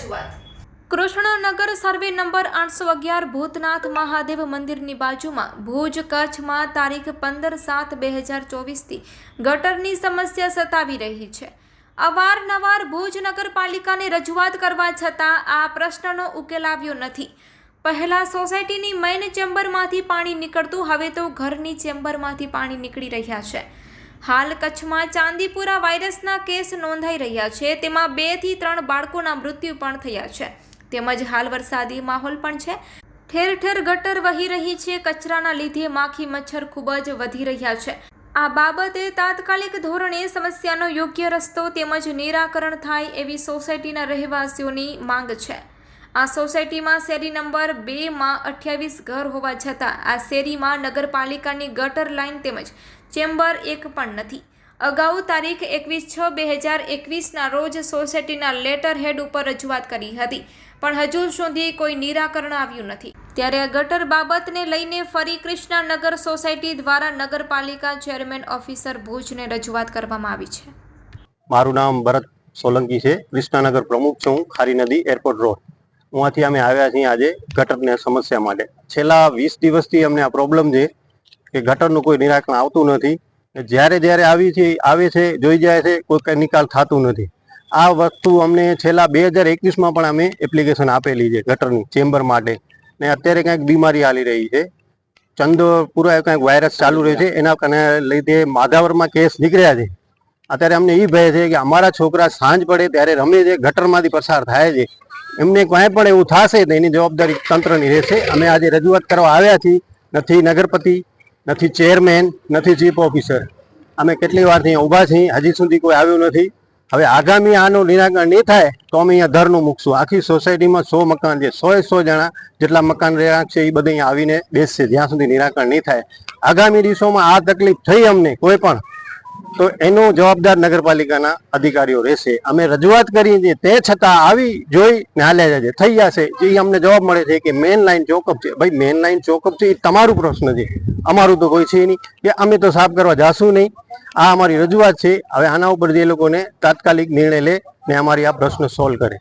રજૂઆત। Krishnanagar survey number 811 Bhutnath Mahadev મંદિરની બાજુમાં ભુજ કચ્છમાં તારીખ 15/7/2024થી ગટરની સમસ્યા સતાવી રહી છે। અવારનવાર ભુજ નગરપાલિકાને રજૂઆત કરવા છતાં આ પ્રશ્નનો ઉકેલ આવ્યો નથી। પહેલા સોસાયટીની મેઇન ચેમ્બરમાંથી પાણી નીકળતું, હવે તો ઘરની ચેમ્બરમાંથી પાણી નીકળી રહ્યા છે। હાલ કચ્છમાં ચાંદીપુરા વાયરસના કેસ નોંધાઈ રહ્યા છે, તેમાં 2 થી 3 બાળકોના મૃત્યુ પણ થયા છે। તેમજ હાલ વરસાદી માહોલ પણ છે। ઠેર ઠેર ગટર વહી રહી છે। કચરાના લીધે માખી મચ્છર ખૂબ જ વધી રહ્યા છે। આ બાબતે તાત્કાલિક ધોરણે સમસ્યાનો યોગ્ય રસ્તો તેમજ નિરાકરણ થાય એવી સોસાયટીના રહેવાસીઓની માંગ છે। આ સોસાયટીમાં શેરી નંબર 2માં 28 ઘર હોવા છતાં આ શેરીમાં નગરપાલિકાની ગટર લાઇન તેમજ ચેમ્બર એક પણ નથી। અગાઉ તારીખ 21/6/2021ના રોજ સોસાયટીના લેટર હેડ ઉપર રજૂઆત કરી હતી, પણ હજુ સુધી કોઈ નિરાકરણ આવ્યું નથી। ત્યારે આ ગટર બાબતને લઈને ફરી કૃષ્ણનગર સોસાયટી દ્વારા નગરપાલિકા ચેરમેન ઓફિસર ભુજને રજૂઆત કરવામાં આવી છે। મારું નામ ભરત સોલંકી છે। કૃષ્ણનગર પ્રમુખ છું, ખારી નદી એરપોર્ટ રોડ। ઉहाँથી અમે આવ્યા છીએ આજે ગટરની સમસ્યા માટે। છેલ્લા 20 દિવસથી અમને આ પ્રોબ્લેમ છે કે ગટરનું કોઈ નિરાકરણ આવતું નથી। જ્યારે જ્યારે આવે છે જોઈ જાય છે, કોઈ નિકાલ થતું નથી। આ વસ્તુ અમને છેલ્લા 2021માં પણ અમે એપ્લિકેશન આપેલી છે ગટરની ચેમ્બર માટે, ને અત્યારે કંઈક બીમારી હાલી રહી છે, ચંદપુરા કંઈક વાયરસ ચાલુ રહે છે, એના લીધે માધાવરમાં કેસ નીકળ્યા છે। અત્યારે અમને એ ભય છે કે અમારા છોકરા સાંજ પડે ત્યારે રમે છે, ગટરમાંથી પસાર થાય છે, એમને કાંઈ પણ એવું થશે તો એની જવાબદારી તંત્રની રહેશે। અમે આજે રજૂઆત કરવા આવ્યા છીએ, નથી નગરપતિ, નથી ચેરમેન, નથી ચીફ ઓફિસર। અમે કેટલી વારથી ઊભા છીએ, હજી સુધી કોઈ આવ્યું નથી। હવે આગામી આનું નિરાકરણ નહીં થાય તો અમે અહીંયા ધરનું મૂકશું। આખી સોસાયટીમાં 100 મકાન છે, 100 જણા જેટલા મકાન રહેણાંક છે એ બધા અહીંયા આવીને બેસશે જ્યાં સુધી નિરાકરણ નહીં થાય। આગામી દિવસોમાં આ તકલીફ થઈ અમને કોઈ પણ, તો એનો જવાબદાર નગરપાલિકાના અધિકારીઓ રહેશે। અમે રજૂઆત કરી છે, તે છતાં આવી જોઈ ને હાલ્યા જાય થઈ જશે। જે અમને જવાબ મળે છે કે મેઇન લાઇન ચોકઅપ છે। ભાઈ મેઇન લાઇન ચોકઅપ છે એ તમારું પ્રશ્ન છે, અમારું તો કોઈ છે નહીં, કે અમે તો સાફ કરવા જાશું નહીં। આ અમારી રજૂઆત છે। હવે આના ઉપર જે લોકોને તાત્કાલિક નિર્ણય લે ને અમારી આ પ્રશ્ન સોલ્વ કરે।